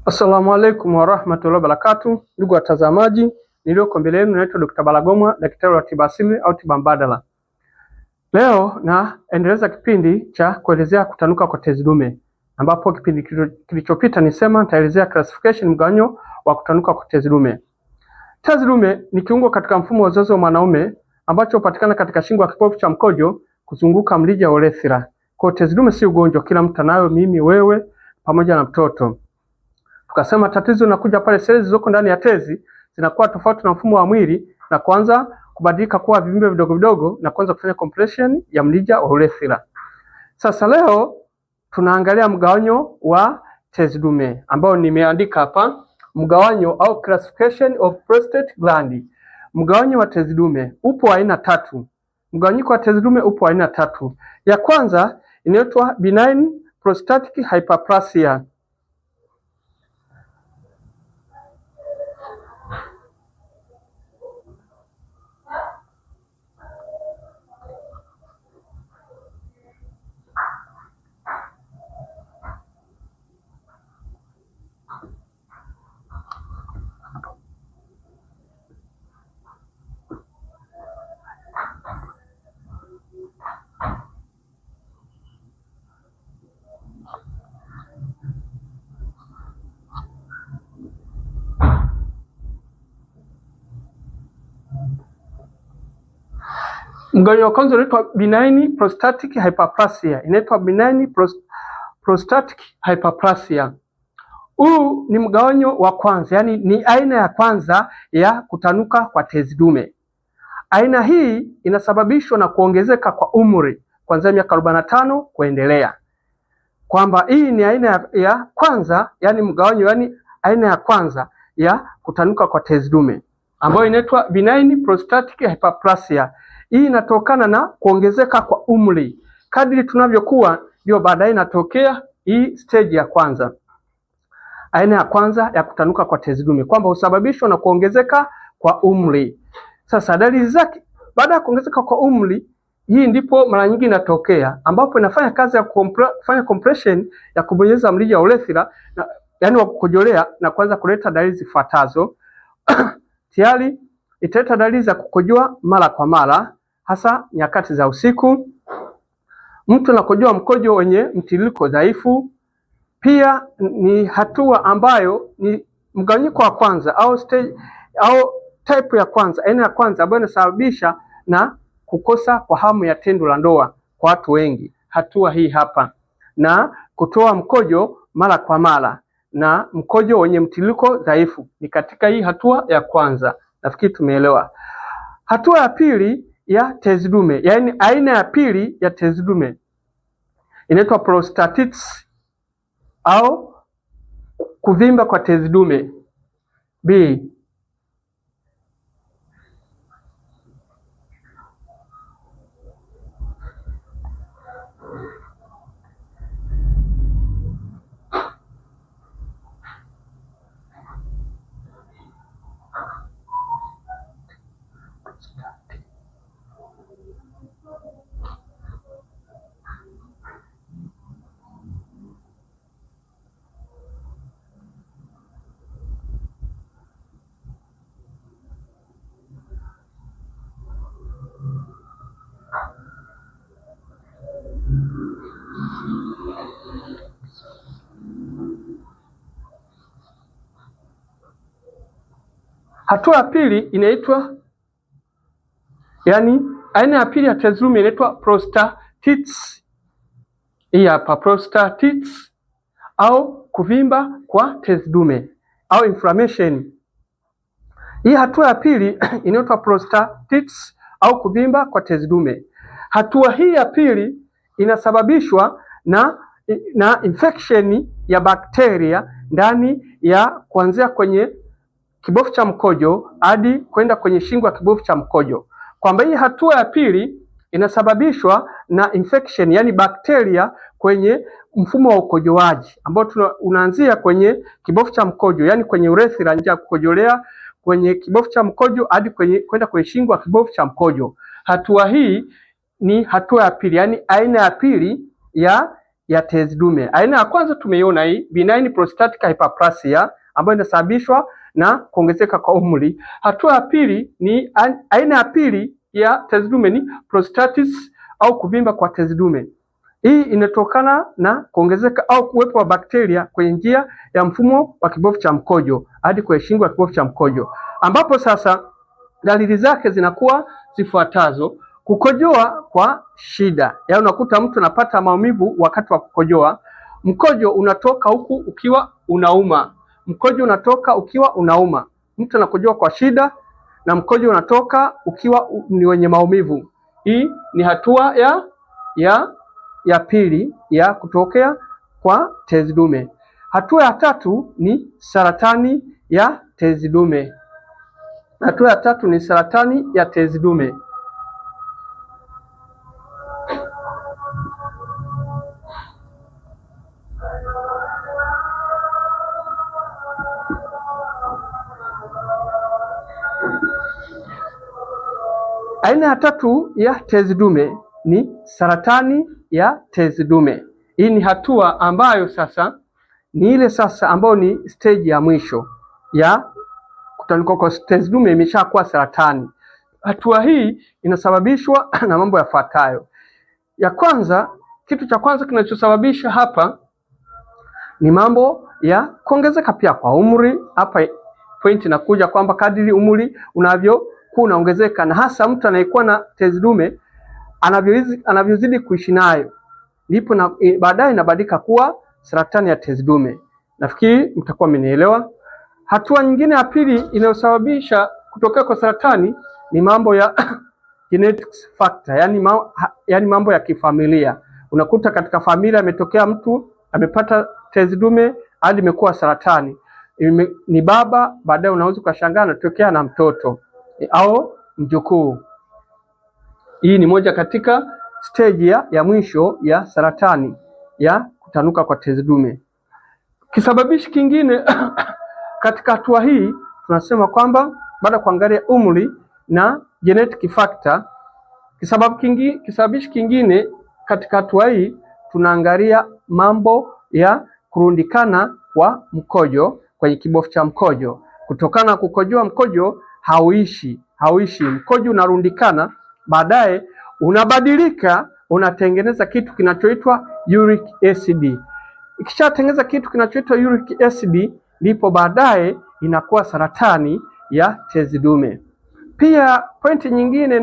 Assalamu alaikum warahmatullahi wabarakatuh. Ndugu watazamaji, nilioko mbele yenu naitwa Dr. Balagomwa, daktari wa tiba asili au tiba mbadala. Leo naendeleza kipindi cha kuelezea kutanuka kwa tezi dume, ambapo kipindi kilichopita nisema nitaelezea classification, mgawanyo wa kutanuka kwa tezi dume. Tezi dume ni kiungo katika mfumo wa uzazi wa mwanaume ambacho hupatikana katika shingo ya kibofu cha mkojo kuzunguka mrija wa urethra. Kwa tezi dume si ugonjwa, kila mtu anayo, mimi, wewe pamoja na mtoto. Tukasema tatizo linakuja pale seli zilizoko ndani ya tezi zinakuwa tofauti na mfumo wa mwili na kuanza kubadilika kuwa vivimbe vidogo vidogo na kuanza kufanya compression ya mrija wa urethra. Sasa leo tunaangalia mgawanyo wa tezi dume ambao nimeandika hapa, mgawanyo au classification of prostate gland. Mgawanyo wa tezi dume upo aina tatu. Mgawanyiko wa tezi dume upo aina tatu. Ya kwanza inaitwa benign prostatic hyperplasia. Mgawanyo wa kwanza unaitwa benign prostatic hyperplasia. Inaitwa benign prostatic hyperplasia. Huu ni mgawanyo wa kwanza, yani ni aina ya kwanza ya kutanuka kwa tezi dume. Aina hii inasababishwa na kuongezeka kwa umri kuanzia miaka 45 kuendelea. Kwamba hii ni aina ya kwanza, yani mgawanyo, yani aina ya kwanza ya kutanuka kwa tezi dume ambayo inaitwa benign prostatic hyperplasia. Hii inatokana na kuongezeka kwa umri. Kadri tunavyokuwa ndio baadaye inatokea hii stage ya kwanza. Aina ya kwanza ya kutanuka kwa tezi dume kwamba husababishwa na kuongezeka kwa umri. Sasa dalili zake baada ya kuongezeka kwa umri, hii ndipo mara nyingi inatokea ambapo inafanya kazi ya kufanya compression ya kubonyeza mrija wa urethra, yani wa kukojolea, na kuanza kuleta dalili zifuatazo. Tayari italeta dalili za kukojoa mara kwa mara, hasa nyakati za usiku. Mtu anakojoa mkojo wenye mtiririko dhaifu. Pia ni hatua ambayo ni mgawanyiko wa kwanza au stage au type ya kwanza, aina ya kwanza ambayo inasababisha na kukosa kwa hamu ya tendo la ndoa kwa watu wengi. Hatua hii hapa, na kutoa mkojo mara kwa mara na mkojo wenye mtiririko dhaifu ni katika hii hatua ya kwanza. Nafikiri tumeelewa. Hatua ya pili ya tezi dume, yaani aina ya pili ya tezi dume inaitwa prostatitis au kuvimba kwa tezi dume B. Hatua ya pili inaitwa, yani aina ya pili ya tezi dume inaitwa prostatitis. Hii hapa prostatitis au kuvimba kwa tezi dume au inflammation. Hii hatua ya pili inaitwa prostatitis au kuvimba kwa tezi dume. Hatua hii ya pili inasababishwa na infection ya bakteria ndani ya kuanzia kwenye kibofu cha mkojo hadi kwenda kwenye shingo ya kibofu cha mkojo. Kwamba hii hatua ya pili inasababishwa na infection, yani bakteria kwenye mfumo wa ukojoaji ambao unaanzia kwenye kibofu cha mkojo, yani kwenye urethra, njia ya kukojolea kwenye kibofu cha mkojo hadi kwenda kwenye shingo ya kibofu cha mkojo. Hatua hii ni hatua ya pili, yani aina ya pili ya tezi dume. Aina ya kwanza tumeiona hii benign prostatic hyperplasia ambayo inasababishwa na kuongezeka kwa umri. Hatua ya pili ni aina ya pili ya tezi dume ni prostatitis au kuvimba kwa tezi dume. Hii inatokana na kuongezeka au kuwepo wa bakteria kwenye njia ya mfumo wa kibofu cha mkojo hadi kwenye shingo ya kibofu cha mkojo, ambapo sasa dalili zake zinakuwa zifuatazo: kukojoa kwa shida, yaani unakuta mtu anapata maumivu wakati wa kukojoa, mkojo unatoka huku ukiwa unauma, mkojo unatoka ukiwa unauma, mtu anakojoa kwa shida na mkojo unatoka ukiwa ni wenye maumivu. Hii ni hatua ya pili ya kutokea kwa tezi dume. Hatua ya tatu ni saratani ya tezi dume. Hatua ya tatu ni saratani ya tezi dume. Aina ya tatu ya tezi dume ni saratani ya tezi dume. Hii ni hatua ambayo sasa ni ile sasa ambayo ni stage ya mwisho ya kutanuka kwa tezi dume, imeshakuwa saratani. Hatua hii inasababishwa na mambo yafuatayo. Ya kwanza, kitu cha kwanza kinachosababisha hapa ni mambo ya kuongezeka pia kwa umri. Hapa point inakuja kwamba kadiri umri unavyokuwa unaongezeka, na hasa mtu anayekuwa na tezi dume anavyozidi kuishi nayo, ndipo na baadaye inabadilika kuwa saratani ya tezi dume. Nafikiri mtakuwa mmenielewa. Hatua nyingine ya pili inayosababisha kutokea kwa saratani ni mambo ya genetics factor, yani mambo ya kifamilia. Unakuta katika familia ametokea mtu amepata tezi dume hadi imekuwa saratani, ni baba, baadaye unaweza ukashangaa anatokea na mtoto au mjukuu. Hii ni moja katika stage ya mwisho ya saratani ya kutanuka kwa tezi dume. Kisababishi kingine katika hatua hii tunasema kwamba baada ya kuangalia umri na genetic factor, kisababishi kingine katika hatua hii tunaangalia mambo ya kurundikana kwa mkojo kwenye kibofu cha mkojo. Kutokana na kukojoa mkojo hauishi, mkojo unarundikana, baadaye unabadilika, unatengeneza kitu kinachoitwa uric acid. Ikishatengeneza kitu kinachoitwa uric acid, ndipo baadaye inakuwa saratani ya tezi dume. Pia pointi nyingine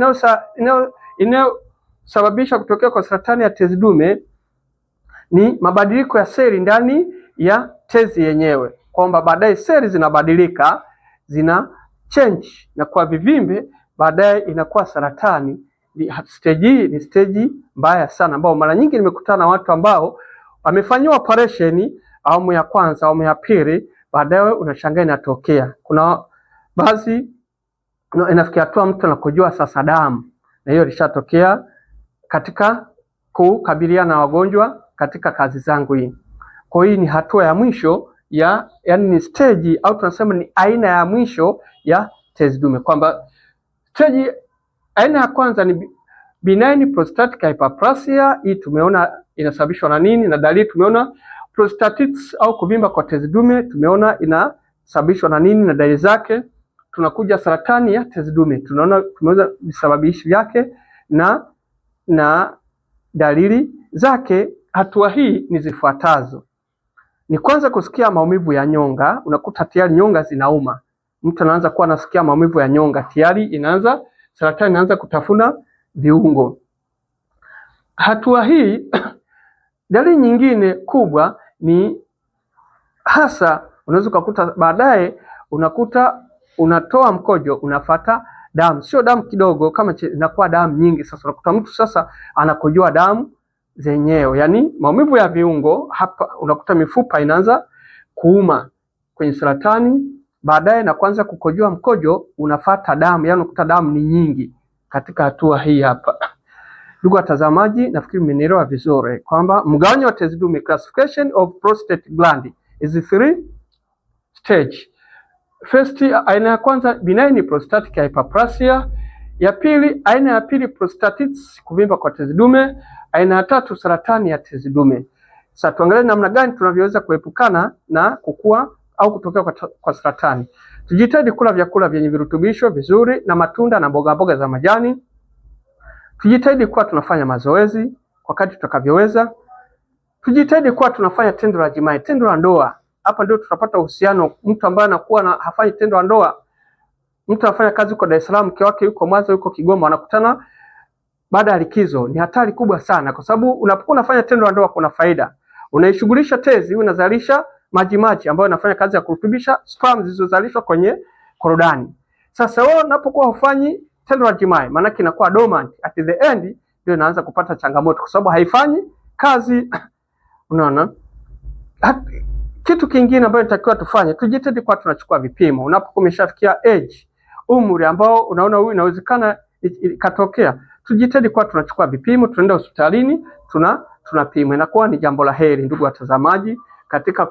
inayosababisha kutokea kwa saratani ya tezi dume ni mabadiliko ya seli ndani ya tezi yenyewe, kwamba baadaye seli zinabadilika, zina change na kwa vivimbe, baadaye inakuwa saratani. Stage hii ni stage mbaya sana, ambao mara nyingi nimekutana na watu ambao wamefanyiwa operation awamu ya kwanza, awamu ya pili, baadaye unashangaa inatokea. Kuna baadhi inafikia hatua mtu anakojoa sasa damu, na hiyo ilishatokea katika kukabiliana na wagonjwa katika kazi zangu hii. Kwa hiyo ni hatua ya mwisho yani ni stage au tunasema ni aina ya mwisho ya tezi dume, kwamba stage aina ya kwanza ni benign prostatic hyperplasia. Hii tumeona inasababishwa na nini, na dalili tumeona prostatitis au kuvimba kwa tezi dume, tumeona inasababishwa na nini na dalili zake. Tunakuja saratani ya tezi dume, tumeona visababishi vyake na dalili zake. Hatua hii ni zifuatazo. Ni kwanza kusikia maumivu ya nyonga, unakuta tayari nyonga zinauma, mtu anaanza kuwa anasikia maumivu ya nyonga, tayari saratani inaanza kutafuna viungo. Hatua hii dalili nyingine kubwa ni hasa unaweza kukuta baadaye unakuta unatoa mkojo unafata damu, sio damu kidogo, kama inakuwa damu nyingi. Sasa unakuta mtu sasa anakojoa damu zenyewe, yani maumivu ya viungo. Hapa unakuta mifupa inaanza kuuma kwenye saratani, baadaye na kuanza kukojoa mkojo unafata damu, yani unakuta damu ni nyingi katika hatua hii hapa. Ndugu watazamaji, nafikiri mmenielewa vizuri kwamba mgawanyo wa tezi dume, classification of prostate gland is 3 stage. First, aina ya kwanza benign prostatic hyperplasia. Ya pili, aina ya pili prostatitis, kuvimba kwa tezi dume. Aina ya tatu saratani ya tezi dume. Sasa tuangalie namna gani tunavyoweza kuepukana na kukua au kutokea kwa saratani. Tujitahidi kula vyakula vyenye virutubisho vizuri na matunda na mboga mboga za majani. Tujitahidi kuwa tunafanya mazoezi wakati tutakavyoweza. Tujitahidi kuwa tunafanya tendo la jima'i, tendo la ndoa. Hapa ndio tutapata uhusiano. Mtu ambaye anakuwa hafanyi tendo la ndoa, mtu anafanya kazi huko Dar es Salaam, mke wake yuko Mwanza, yuko Kigoma, wanakutana baada ya likizo, ni hatari kubwa sana, kwa sababu unapokuwa unafanya tendo la ndoa kuna faida. Unaishughulisha tezi, unazalisha maji ambayo yanafanya kazi ya kurutubisha sperm zilizozalishwa kwenye korodani. Sasa wewe unapokuwa hufanyi tendo la jima'i, maana inakuwa dormant, at the end ndio inaanza kupata changamoto kwa sababu haifanyi kazi. Unaona? Kitu kingine ambacho tunatakiwa tufanye, tujitahidi kwa tunachukua vipimo. Unapokuwa umeshafikia age, umri ambao unaona huyu inawezekana ikatokea, tujitahidi kwa tunachukua vipimo, tunaenda hospitalini, tunapima. Inakuwa ni jambo la heri, ndugu watazamaji, katika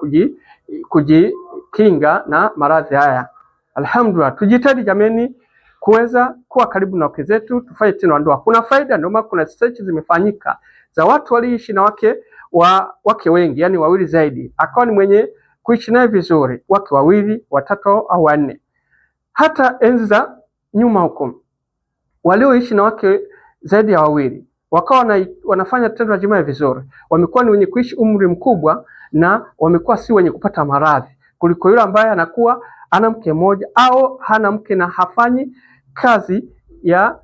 kujikinga na maradhi haya. Alhamdulillah, tujitahidi jameni kuweza kuwa karibu na wake zetu, tufanye tendo la ndoa. Kuna faida, ndio maana kuna research zimefanyika za watu waliishi na wake wengi, yani wawili zaidi, akawa ni mwenye kuishi naye vizuri, wake wawili, watatu au wanne. Hata enzi za nyuma huko, walioishi na wake zaidi ya wawili wakawa wanafanya tendo la jima'i vizuri, wamekuwa ni wenye kuishi umri mkubwa na wamekuwa si wenye kupata maradhi kuliko yule ambaye anakuwa ana mke mmoja au hana mke na hafanyi kazi ya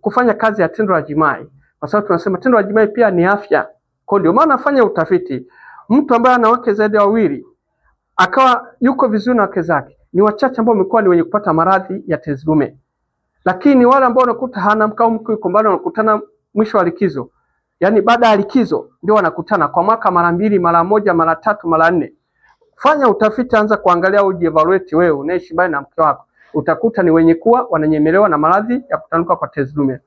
kufanya kazi ya tendo la jima'i, kwa sababu tunasema tendo la jima'i pia ni afya. Kwa ndio maana nafanya utafiti, mtu ambaye ana wake zaidi ya wawili akawa yuko vizuri na wake zake ni wachache ambao wamekuwa ni wenye kupata maradhi ya tezi dume. Lakini wale ambao unakuta hana mke au mke yuko mbali, wanakutana mwisho wa likizo, yani baada ya likizo ndio wanakutana kwa mwaka mara mbili, mara moja, mara tatu, mara nne. Fanya utafiti, anza kuangalia au jievaluate wewe unaishi mbali na mke wako, utakuta ni wenye kuwa wananyemelewa na maradhi ya kutanuka kwa tezi dume.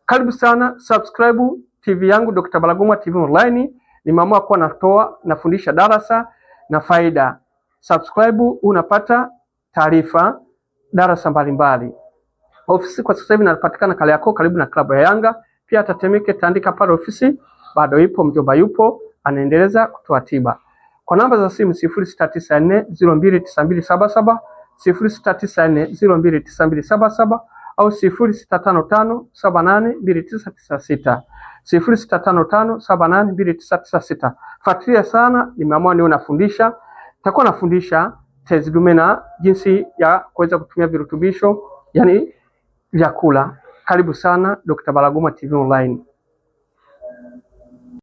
Karibu sana, subscribe TV yangu Dr. Balaguma TV Online. Nimeamua kuwa nafundisha darasa na faida. Subscribe, unapata taarifa darasa mbalimbali. Ofisi kwa sasa hivi inapatikana Kariakoo karibu na klabu ya Yanga. Pia Temeke, taandika pale ofisi, bado ipo, mjomba yupo, anaendeleza kutoa tiba. Kwa namba za simu 0694029277, 0694029277 au 0655782996, 0655782996. Fuatilia sana, nimeamua niwe nafundisha. Nitakuwa nafundisha tezi dume na jinsi ya kuweza kutumia virutubisho, yani vyakula. Karibu sana Dr. Balaguma TV Online.